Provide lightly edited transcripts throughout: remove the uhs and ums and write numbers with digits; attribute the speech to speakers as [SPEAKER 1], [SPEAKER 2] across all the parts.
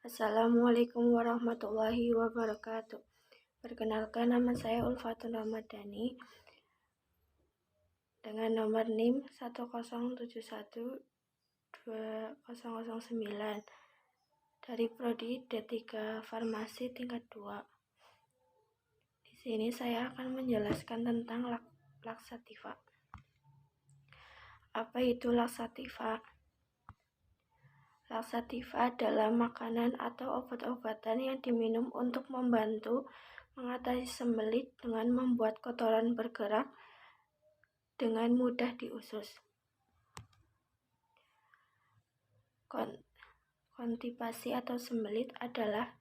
[SPEAKER 1] Assalamualaikum warahmatullahi wabarakatuh. Perkenalkan, nama saya Ulfatun Ramadhani dengan nomor NIM 107120009 dari Prodi D3 Farmasi tingkat 2. Di sini saya akan menjelaskan tentang laksativa. Apa itu laksativa? Laksativa adalah makanan atau obat-obatan yang diminum untuk membantu mengatasi sembelit dengan membuat kotoran bergerak dengan mudah di usus. Konstipasi atau sembelit adalah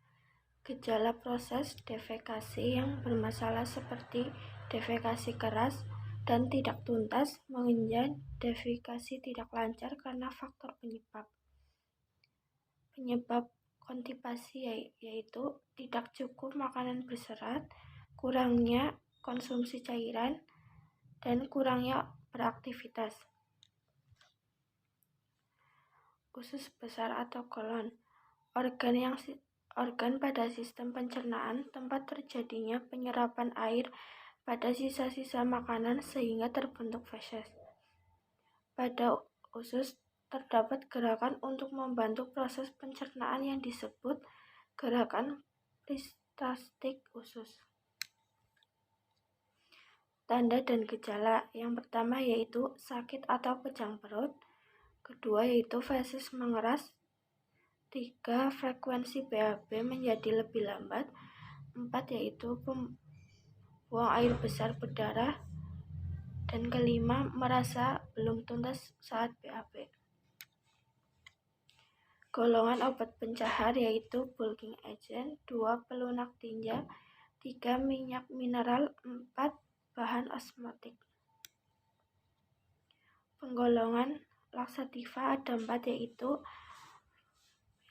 [SPEAKER 1] gejala proses defekasi yang bermasalah seperti defekasi keras dan tidak tuntas, mengenai defekasi tidak lancar karena faktor penyebab. Penyebab konstipasi yaitu tidak cukup makanan berserat, kurangnya konsumsi cairan, dan kurangnya beraktivitas. Usus besar atau kolon, organ pada sistem pencernaan tempat terjadinya penyerapan air pada sisa-sisa makanan sehingga terbentuk feses. Pada usus terdapat gerakan untuk membantu proses pencernaan yang disebut gerakan peristaltik usus. Tanda dan gejala yang pertama yaitu sakit atau kejang perut, kedua yaitu feses mengeras, 3 frekuensi BAB menjadi lebih lambat, 4 yaitu buang air besar berdarah, dan kelima merasa belum tuntas saat BAB. Golongan obat pencahar yaitu bulking agent, 2 pelunak tinja, 3 minyak mineral, 4 bahan osmotik. Penggolongan laksativa ada 4 yaitu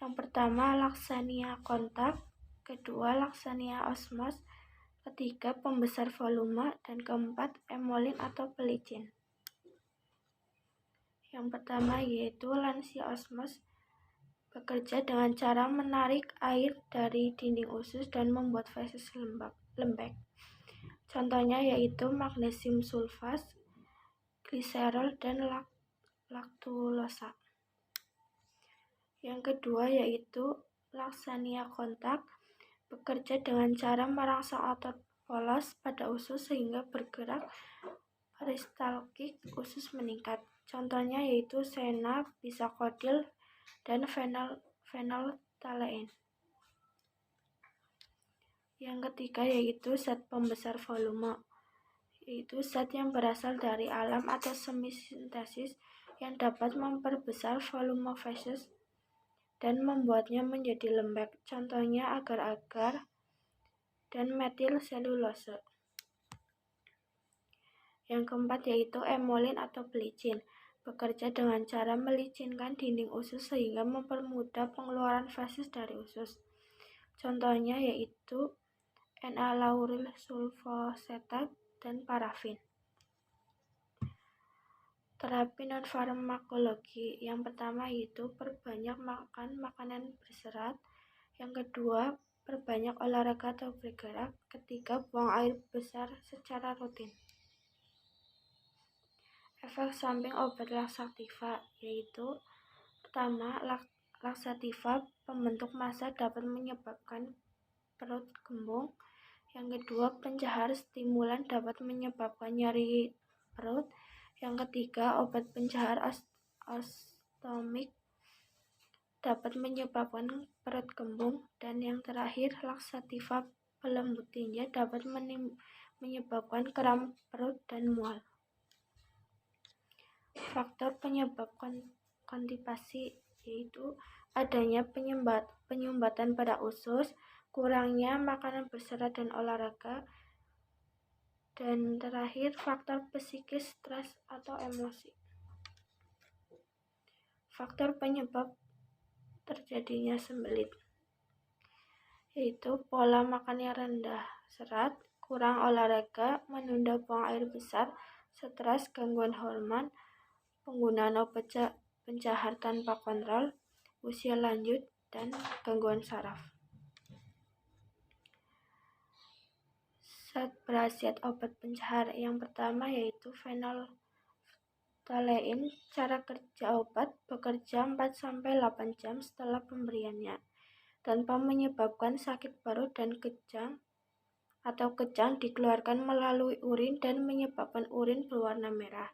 [SPEAKER 1] yang pertama laksania kontak, kedua laksania osmos, ketiga pembesar volume, dan keempat emolin atau pelicin. Yang pertama yaitu lansia osmos, bekerja dengan cara menarik air dari dinding usus dan membuat feses lembek. Contohnya yaitu magnesium sulfat, gliserol, dan laktulosa. Yang kedua yaitu laksania kontak, bekerja dengan cara merangsang otot polos pada usus sehingga bergerak peristaltik usus meningkat. Contohnya yaitu sena, bisakodil, dan fenolftalein. Yang ketiga yaitu zat pembesar volume, yaitu zat yang berasal dari alam atau semi sintesis yang dapat memperbesar volume feses dan membuatnya menjadi lembek. Contohnya agar-agar dan metil selulose. Yang keempat yaitu emolin atau pelicin, bekerja dengan cara melicinkan dinding usus sehingga mempermudah pengeluaran feses dari usus. Contohnya yaitu N-lauril sulfosetat dan parafin. Terapi non-farmakologi yang pertama yaitu perbanyak makan makanan berserat, yang kedua perbanyak olahraga atau bergerak, ketiga buang air besar secara rutin. Efek samping obat laksativa yaitu pertama laksativa pembentuk massa dapat menyebabkan perut kembung, yang kedua pencahar stimulan dapat menyebabkan nyeri perut, yang ketiga obat pencahar ostomik dapat menyebabkan perut kembung, dan yang terakhir laksativa pelembut tinja dapat menyebabkan kram perut dan mual. Faktor penyebab konstipasi yaitu adanya penyumbatan pada usus, kurangnya makanan berserat dan olahraga, dan terakhir faktor psikis, stres atau emosi. Faktor penyebab terjadinya sembelit yaitu pola makan yang rendah serat, kurang olahraga, menunda buang air besar, stres, gangguan hormon, penggunaan obat pencahar tanpa kontrol, usia lanjut, dan gangguan saraf. Zat berkhasiat obat pencahar yang pertama yaitu phenylethylamine. Cara kerja obat bekerja 4-8 jam setelah pemberiannya, tanpa menyebabkan sakit perut dan kejang dikeluarkan melalui urin dan menyebabkan urin berwarna merah.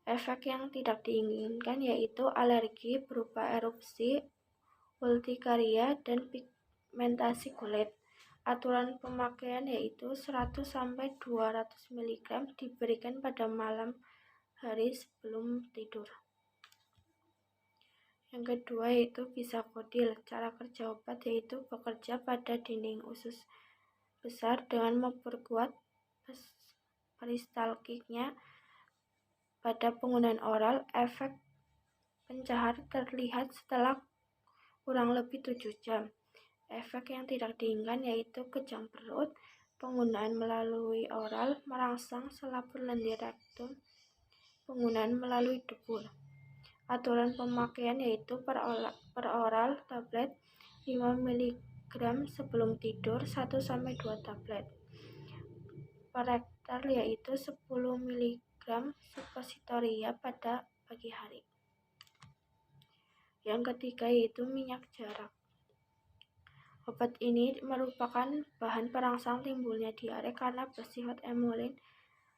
[SPEAKER 1] Efek yang tidak diinginkan yaitu alergi berupa erupsi, urtikaria, dan pigmentasi kulit. Aturan pemakaian yaitu 100-200 mg diberikan pada malam hari sebelum tidur. Yang kedua yaitu bisakodil. Cara kerja obat yaitu bekerja pada dinding usus besar dengan memperkuat peristaltiknya. Pada penggunaan oral, efek pencahar terlihat setelah kurang lebih 7 jam. Efek yang tidak diinginkan yaitu kejang perut. Penggunaan melalui oral merangsang selaput lendir rektum. Penggunaan melalui debur. Aturan pemakaian yaitu per oral tablet 5 mg sebelum tidur, 1-2 tablet. Per rektal yaitu 10 mg suppositoria pada pagi hari. Yang ketiga yaitu minyak jarak. Obat ini merupakan bahan perangsang timbulnya diare karena bersifat emulsin,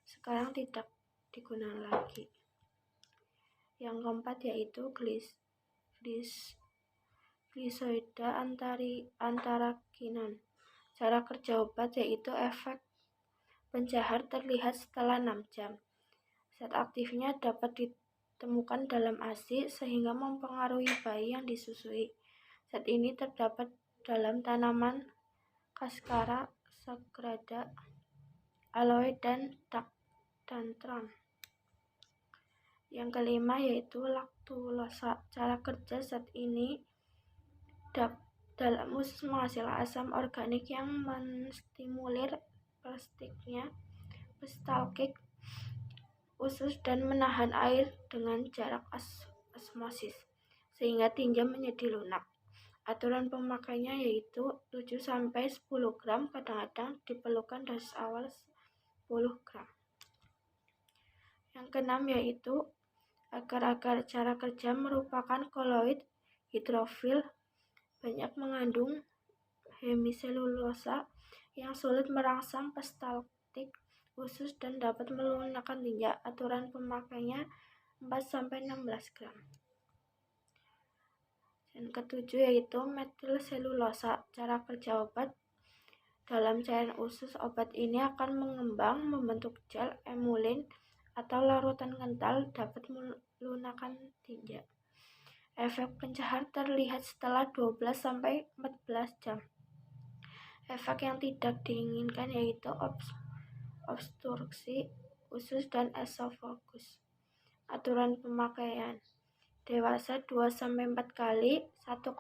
[SPEAKER 1] sekarang tidak digunakan lagi. Yang keempat yaitu glisoida antarakinon. Cara kerja obat yaitu efek pencahar terlihat setelah 6 jam. Zat aktifnya dapat ditemukan dalam ASI sehingga mempengaruhi bayi yang disusui. Zat ini terdapat dalam tanaman Cascara sagrada, aloe, dan dactantrum. Yang kelima yaitu laktulosa. Cara kerja zat ini dalam usus menghasilkan asam organik yang menstimulir peristaltik usus dan menahan air dengan jarak osmosis, sehingga tinja menjadi lunak. Aturan pemakaiannya yaitu 7-10 gram, kadang-kadang diperlukan dosis awal 10 gram. Yang keenam yaitu agar-agar. Cara kerja merupakan koloid hidrofil, banyak mengandung hemiselulosa yang sulit merangsang peristaltik usus dan dapat melunakkan tinja. Aturan pemakaiannya 4-16 gram. Yang ketujuh yaitu metilselulosa. Cara kerja obat dalam cairan usus. Obat ini akan mengembang membentuk gel emulsin atau larutan kental, dapat melunakkan tinja. Efek pencahar terlihat setelah 12-14 jam. Efek yang tidak diinginkan yaitu obstruksi usus dan esofagus. Aturan pemakaian dewasa 2-4 kali 1,5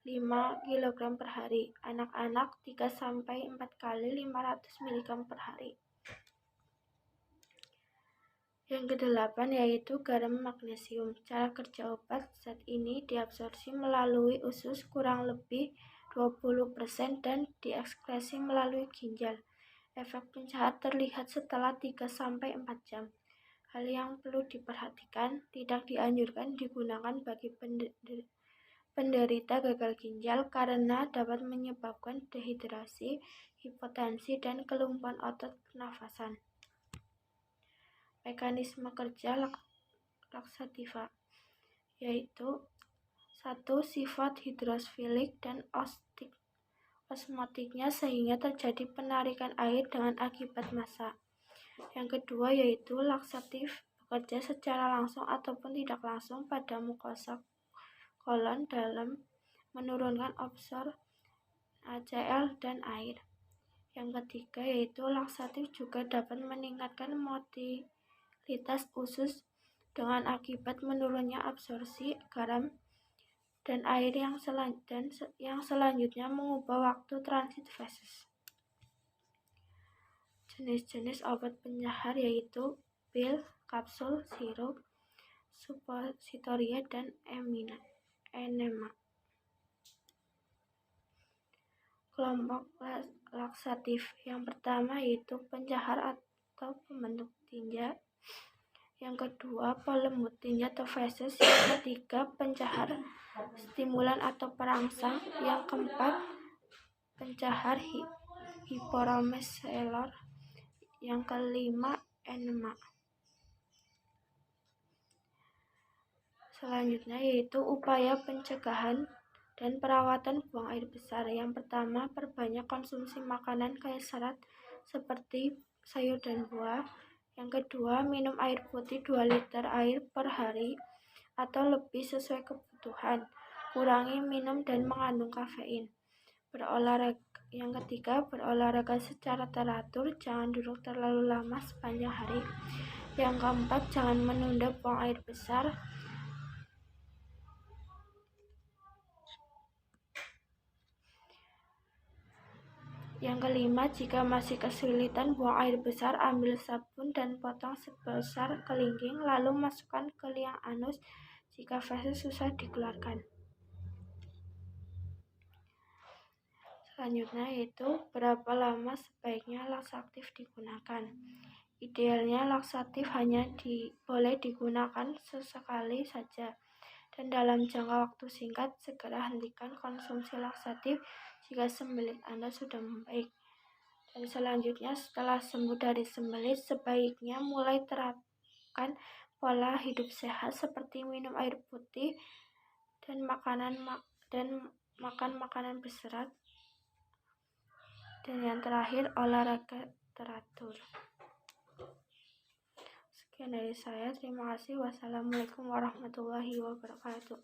[SPEAKER 1] kg per hari. Anak-anak 3-4 kali 500 mg per hari. Yang kedelapan yaitu garam magnesium. Cara kerja obat zat ini diabsorpsi melalui usus kurang lebih 20% dan diekskresi melalui ginjal. Efek pencahar terlihat setelah 3-4 jam. Hal yang perlu diperhatikan, tidak dianjurkan digunakan bagi penderita gagal ginjal karena dapat menyebabkan dehidrasi, hipotensi, dan kelumpuhan otot pernafasan. Mekanisme kerja laksativa yaitu 1. Sifat hidrofilik dan osmotiknya sehingga terjadi penarikan air dengan akibat massa. Yang kedua yaitu laksatif, bekerja secara langsung ataupun tidak langsung pada mukosa kolon dalam menurunkan absor HCl dan air. Yang ketiga yaitu laksatif juga dapat meningkatkan motilitas usus dengan akibat menurunnya absorpsi garam dan air yang selanjutnya mengubah waktu transit feses. Jenis-jenis obat pencahar yaitu pil, kapsul, sirup, suppositoria, dan enema. Kelompok laksatif yang pertama yaitu pencahar atau pembentuk tinja, yang kedua pelembut tinja atau feses, yang ketiga pencahar stimulan atau perangsang, yang keempat pencahar hiperomeselor, yang kelima enema. Selanjutnya yaitu upaya pencegahan dan perawatan buang air besar. Yang pertama, perbanyak konsumsi makanan kaya serat seperti sayur dan buah. Yang kedua, minum air putih 2 liter air per hari atau lebih sesuai kebutuhan. Kurangi minum dan mengandung kafein. Yang ketiga, berolahraga secara teratur, jangan duduk terlalu lama sepanjang hari. Yang keempat, jangan menunda buang air besar. Yang kelima, jika masih kesulitan buang air besar, ambil sabun dan potong sebesar kelingking, lalu masukkan ke liang anus jika feses susah dikeluarkan. Selanjutnya yaitu berapa lama sebaiknya laksatif digunakan. Idealnya laksatif hanya boleh digunakan sesekali saja, dan dalam jangka waktu singkat. Segera hentikan konsumsi laksatif jika sembelit Anda sudah membaik. Dan selanjutnya, setelah sembuh dari sembelit, sebaiknya mulai terapkan pola hidup sehat seperti minum air putih dan makan makanan berserat. Dan yang terakhir, olahraga teratur. Sekian dari saya, terima kasih. Wassalamualaikum warahmatullahi wabarakatuh.